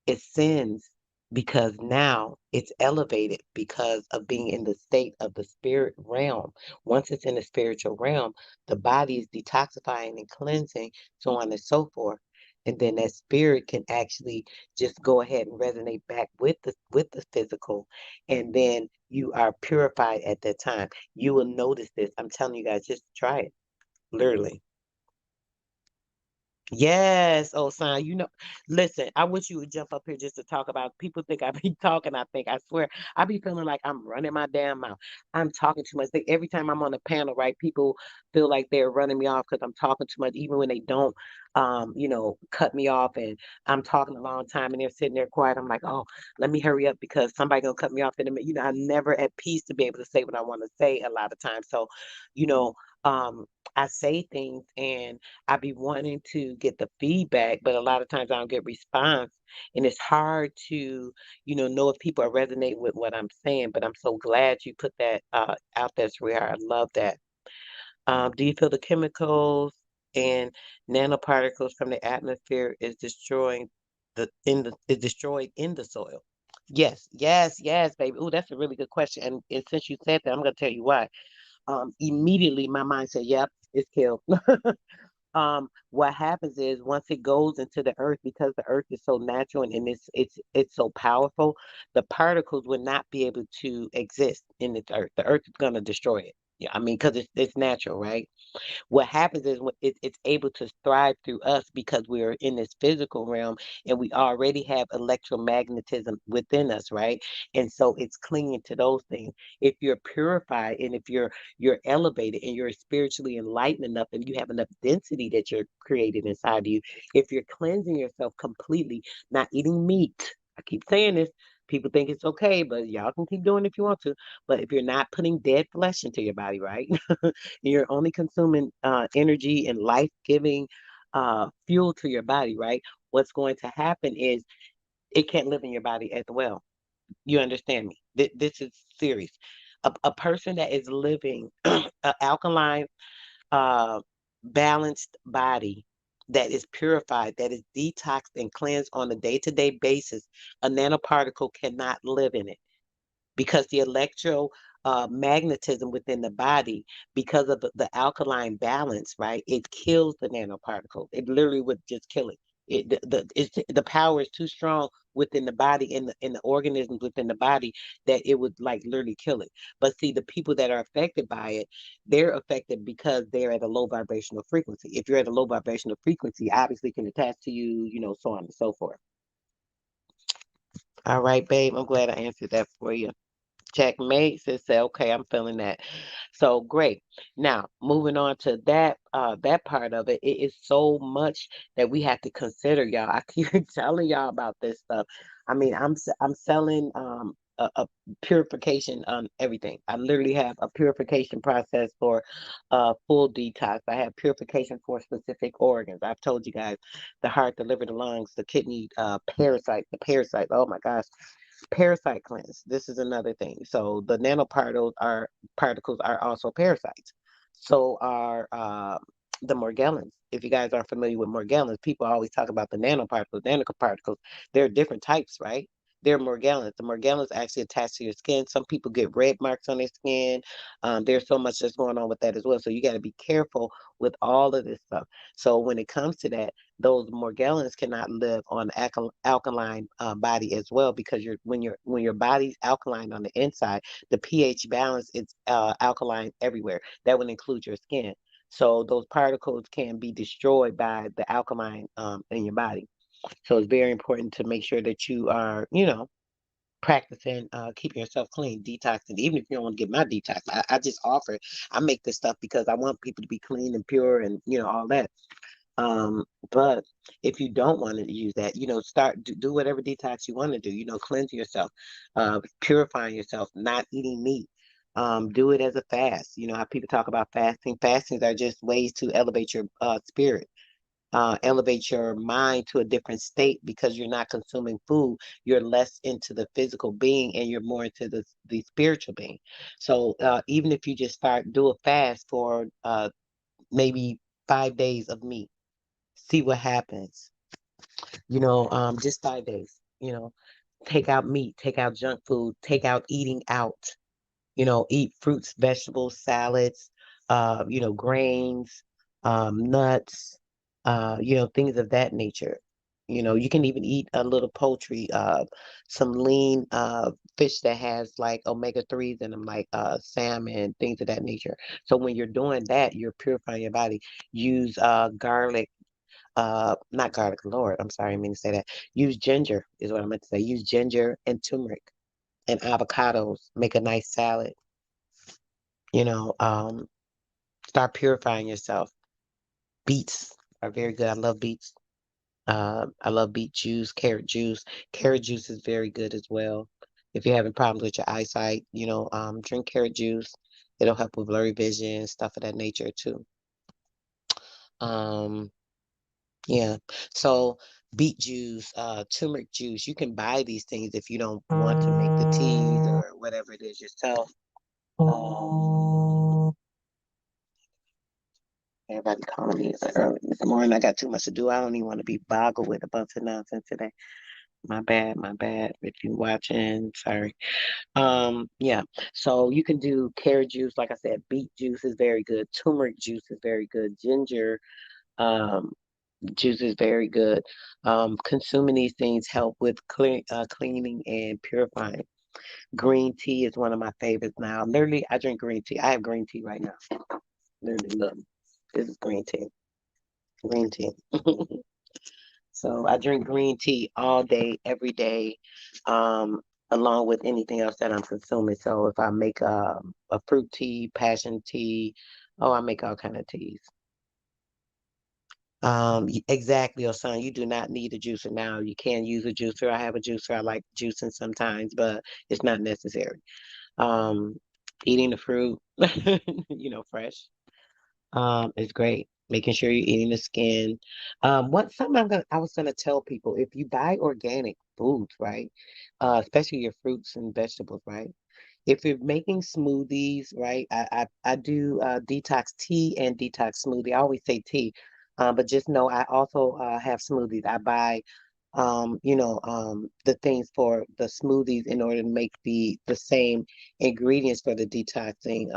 it sins because now it's elevated because of being in the state of the spirit realm. Once it's in the spiritual realm, the body is detoxifying and cleansing, so on and so forth. And then that spirit can actually just go ahead and resonate back with the physical, and then you are purified at that time. You will notice this. I'm telling you guys, just try it. Literally. Yes, oh son, listen, I wish you would jump up here just to talk about people think I be talking, I think. I swear, I be feeling like I'm running my damn mouth. I'm talking too much. Every time I'm on a panel, right, people feel like they're running me off because I'm talking too much, even when they don't cut me off and I'm talking a long time and they're sitting there quiet. I'm like, oh, let me hurry up because somebody gonna cut me off in a minute. I'm never at peace to be able to say what I want to say a lot of times. So, you know, I say things and I be wanting to get the feedback, but a lot of times I don't get response. And it's hard to, know if people are resonating with what I'm saying. But I'm so glad you put that out there, sweetheart. I love that. Do you feel the chemicals and nanoparticles from the atmosphere is destroyed in the soil? Yes, yes, yes, baby. Oh, that's a really good question. And since you said that, I'm gonna tell you why. Immediately my mind said, "Yep, it's killed." What happens is once it goes into the earth, because the earth is so natural and it's so powerful, the particles would not be able to exist in this earth. The earth is gonna destroy it. Yeah, I mean, because it's natural, right? What happens is when it's able to thrive through us because we're in this physical realm and we already have electromagnetism within us, right? And so it's clinging to those things. If you're purified and if you're elevated and you're spiritually enlightened enough and you have enough density that you're created inside of you, if you're cleansing yourself completely, not eating meat, I keep saying this. People think it's okay, but y'all can keep doing it if you want to. But if you're not putting dead flesh into your body, right? You're only consuming energy and life-giving fuel to your body, right? What's going to happen is it can't live in your body as well. You understand me? This is serious. A person that is living an alkaline, uh, balanced body that is purified, that is detoxed and cleansed on a day-to-day basis, a nanoparticle cannot live in it because the electro magnetism within the body, because of the alkaline balance, right? It kills the nanoparticle. It literally would just kill it. The power is too strong within the body and the organisms within the body that it would like literally kill it. But see, the people that are affected by it, they're affected because they're at a low vibrational frequency. If you're at a low vibrational frequency, obviously it can attach to you, so on and so forth. All right, babe. I'm glad I answered that for you. Checkmate says, say, okay, I'm feeling that. So great. Now, moving on to that part of it, it is so much that we have to consider, y'all. I keep telling y'all about this stuff. I mean, I'm selling a purification on everything. I literally have a purification process for full detox. I have purification for specific organs. I've told you guys the heart, the liver, the lungs, the kidney, the parasite. Oh my gosh, parasite cleanse. This is another thing. So the particles are also parasites. So are the Morgellons. If you guys aren't familiar with Morgellons, people always talk about the nanoparticles. There are different types, right? They're Morgellons. The Morgellons actually attach to your skin. Some people get red marks on their skin. There's so much that's going on with that as well. So you got to be careful with all of this stuff. So when it comes to that, those Morgellons cannot live on alkaline body as well because when your body's alkaline on the inside, the pH balance is alkaline everywhere. That would include your skin. So those particles can be destroyed by the alkaline in your body. So it's very important to make sure that you are, practicing keeping yourself clean, detoxing. Even if you don't want to get my detox, I just offer it. I make this stuff because I want people to be clean and pure and all that. But if you don't want to use that, do whatever detox you want to do, cleanse yourself, purifying yourself, not eating meat. Do it as a fast. You know how people talk about fasting. Fastings are just ways to elevate your spirit, elevate your mind to a different state because you're not consuming food. You're less into the physical being and you're more into the spiritual being. So even if you just do a fast for maybe 5 days of meat, see what happens. Just 5 days. Take out meat, take out junk food, take out eating out. Eat fruits, vegetables, salads, grains, nuts, things of that nature. You can even eat a little poultry, some lean fish that has like omega-3s in them, like salmon, things of that nature. So when you're doing that, you're purifying your body. Use garlic, not garlic, Lord, I'm sorry, I mean to say that. Use ginger is what I meant to say. Use ginger and turmeric and avocados. Make a nice salad. You know, um, Start purifying yourself. Beets are very good. I love beets. I love beet juice, carrot juice. Carrot juice is very good as well. If you're having problems with your eyesight, drink carrot juice. It'll help with blurry vision, stuff of that nature too. Um, yeah. So beet juice, turmeric juice, you can buy these things if you don't want to make the teas or whatever it is yourself. Everybody calling me early in the morning. I got too much to do. I don't even want to be boggled with a bunch of nonsense today. My bad, my bad. If you're watching, sorry. Yeah. So you can do carrot juice, like I said, beet juice is very good. Turmeric juice is very good. Ginger um juice is very good. Consuming these things help with cleaning and purifying. Green tea is one of my favorites now. Literally, I drink green tea. I have green tea right now. Literally, look. This is green tea. Green tea. So I drink green tea all day, every day, along with anything else that I'm consuming. So if I make a fruit tea, passion tea, oh, I make all kind of teas. Exactly, your son. You do not need a juicer now. You can use a juicer. I have a juicer. I like juicing sometimes, but it's not necessary. Um, Eating the fruit, fresh, is great. making sure you're eating the skin. What something I was gonna tell people, if you buy organic foods, right? Especially your fruits and vegetables, right? If you're making smoothies, right? I do detox tea and detox smoothie. I always say tea, but just know I also have smoothies. I buy the things for the smoothies in order to make the same ingredients for the detoxing.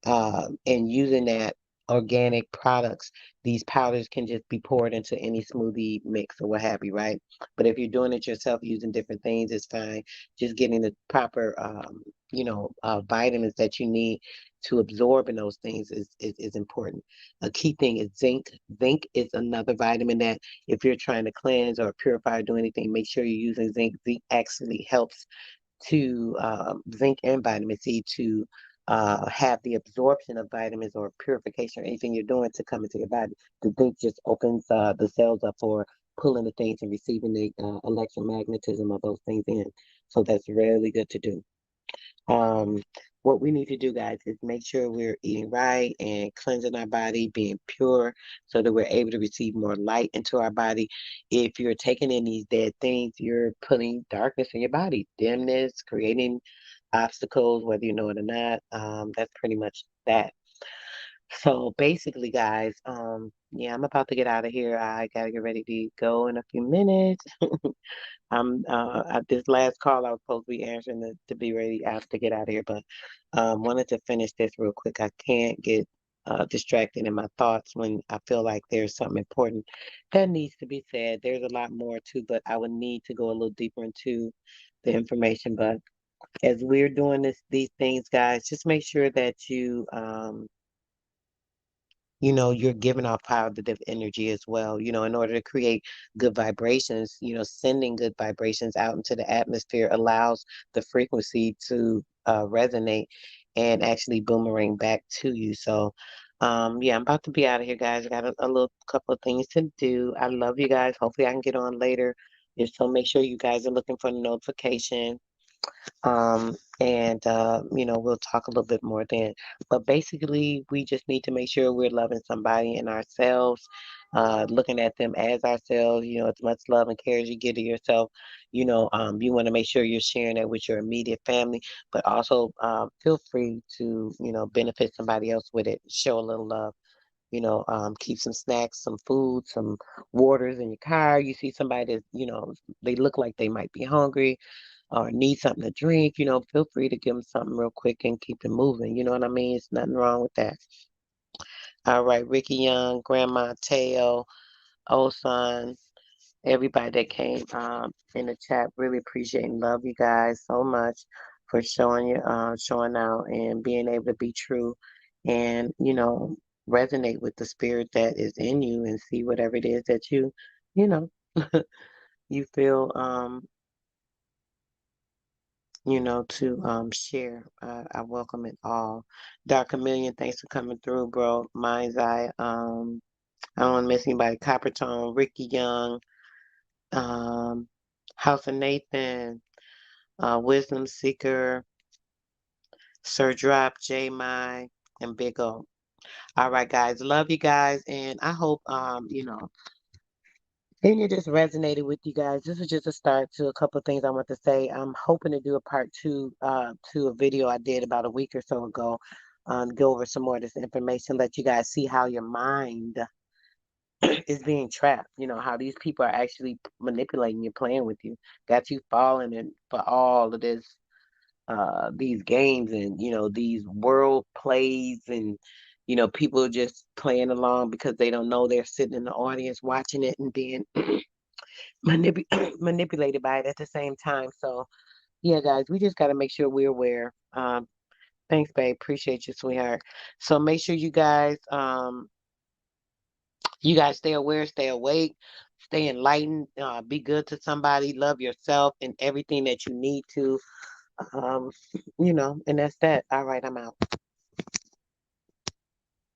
And using that organic products, these powders can just be poured into any smoothie mix or what have you, right? But if you're doing it yourself using different things, it's fine. Just getting the proper, vitamins that you need to absorb in those things is important. A key thing is zinc. Zinc is another vitamin that if you're trying to cleanse or purify or do anything, make sure you're using zinc. Zinc actually helps to zinc and vitamin C to have the absorption of vitamins or purification or anything you're doing to come into your body. The zinc just opens the cells up for pulling the things and receiving the electromagnetism of those things in. So that's really good to do. Um, what we need to do, guys, is make sure we're eating right and cleansing our body, being pure, so that we're able to receive more light into our body. If you're taking in these dead things, you're putting darkness in your body, dimness, creating obstacles, whether you know it or not. That's pretty much that. So basically, guys, yeah, I'm about to get out of here. I gotta get ready to go in a few minutes. At this last call I was supposed to be answering to be ready out to get out of here, but wanted to finish this real quick. I can't get distracted in my thoughts when I feel like there's something important that needs to be said. There's a lot more too, but I would need to go a little deeper into the information. But as we're doing these things, guys, just make sure that you're giving off positive energy as well, in order to create good vibrations, sending good vibrations out into the atmosphere allows the frequency to resonate and actually boomerang back to you. So, yeah, I'm about to be out of here, guys. I got a little couple of things to do. I love you guys. Hopefully, I can get on later. Just so make sure you guys are looking for the notification. And we'll talk a little bit more then. But basically, we just need to make sure we're loving somebody and ourselves, looking at them as ourselves, as much love and care as you give to yourself. You want to make sure you're sharing that with your immediate family, but also feel free to, benefit somebody else with it. Show a little love. Keep some snacks, some food, some waters in your car. You see somebody that, they look like they might be hungry or need something to drink, feel free to give them something real quick and keep it moving. You know what I mean? It's nothing wrong with that. All right, Ricky Young, Grandma Teo, Osan, everybody that came in the chat, really appreciate and love you guys so much for showing out and being able to be true and, resonate with the spirit that is in you and see whatever it is that you know, you feel to share. I welcome it all. Dark Chameleon, thanks for coming through, bro. Mind's Eye, I don't want to miss anybody. Coppertone, Ricky Young, um, House of Nathan, Wisdom Seeker, Sir Drop, J My, and Big O. All right, guys. Love you guys, and I hope and it just resonated with you guys. This is just a start to a couple of things I want to say. I'm hoping to do a part two to a video I did about a week or so ago. Go over some more of this information, let you guys see how your mind is being trapped. How these people are actually manipulating you, playing with you, got you falling in for all of these games and these world plays and people just playing along because they don't know they're sitting in the audience watching it and being manipulated by it at the same time. So yeah, guys, we just got to make sure we're aware. Thanks, babe. Appreciate you, sweetheart. So make sure you guys stay aware, stay awake, stay enlightened, be good to somebody, love yourself and everything that you need to. Um, and that's that. All right, I'm out.